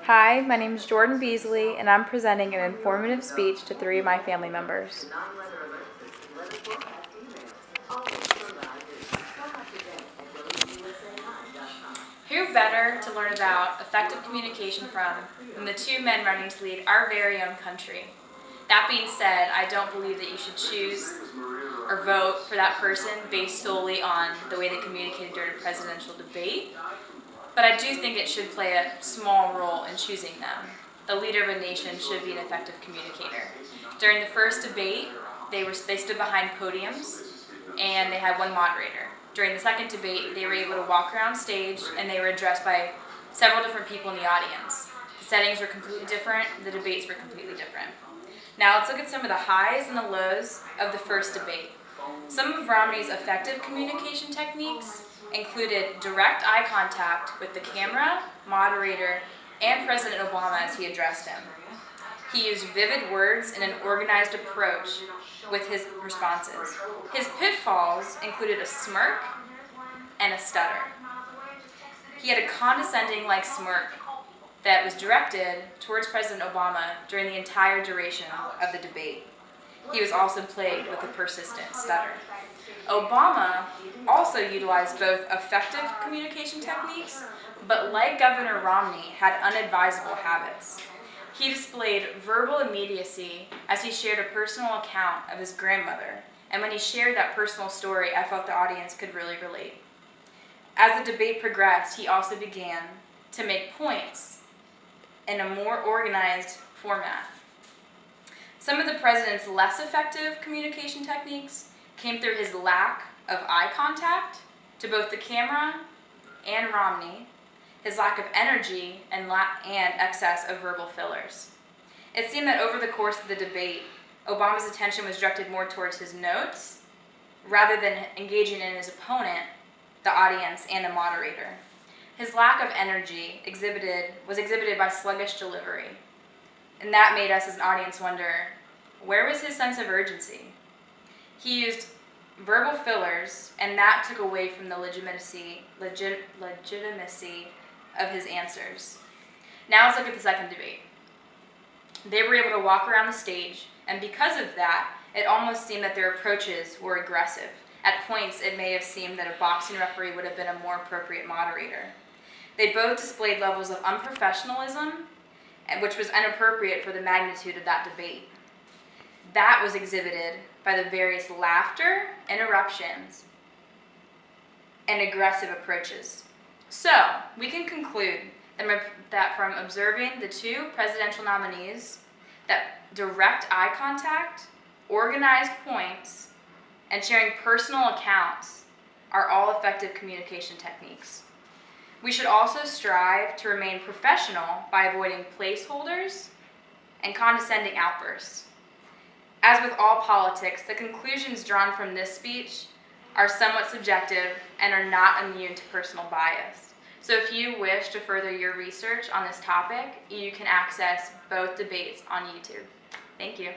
Hi, my name is Jordan Beasley, and I'm presenting an informative speech to 3 of my family members. Who better to learn about effective communication from than the 2 men running to lead our very own country? That being said, I don't believe that you should choose or vote for that person based solely on the way they communicated during a presidential debate, but I do think it should play a small role in choosing them. The leader of a nation should be an effective communicator. During the first debate, they stood behind podiums and they had one moderator. During the second debate, they were able to walk around stage and they were addressed by several different people in the audience. The settings were completely different, the debates were completely different. Now let's look at some of the highs and the lows of the first debate. Some of Romney's effective communication techniques included direct eye contact with the camera, moderator, and President Obama as he addressed him. He used vivid words and an organized approach with his responses. His pitfalls included a smirk and a stutter. He had a condescending-like smirk that was directed towards President Obama during the entire duration of the debate. He was also plagued with a persistent stutter. Obama also utilized both effective communication techniques, but like Governor Romney, had unadvisable habits. He displayed verbal immediacy as he shared a personal account of his grandmother, and when he shared that personal story, I felt the audience could really relate. As the debate progressed, he also began to make points in a more organized format. Some of the president's less effective communication techniques came through his lack of eye contact to both the camera and Romney, his lack of energy, and excess of verbal fillers. It seemed that over the course of the debate, Obama's attention was directed more towards his notes rather than engaging in his opponent, the audience, and the moderator. His lack of energy was exhibited by sluggish delivery, and that made us as an audience wonder, where was his sense of urgency? He used verbal fillers, and that took away from the legitimacy of his answers. Now let's look at the second debate. They were able to walk around the stage, and because of that, it almost seemed that their approaches were aggressive. At points, it may have seemed that a boxing referee would have been a more appropriate moderator. They both displayed levels of unprofessionalism, which was inappropriate for the magnitude of that debate. That was exhibited by the various laughter, interruptions, and aggressive approaches. So, we can conclude that from observing the 2 presidential nominees, that direct eye contact, organized points, and sharing personal accounts are all effective communication techniques. We should also strive to remain professional by avoiding placeholders and condescending outbursts. As with all politics, the conclusions drawn from this speech are somewhat subjective and are not immune to personal bias. So if you wish to further your research on this topic, you can access both debates on YouTube. Thank you.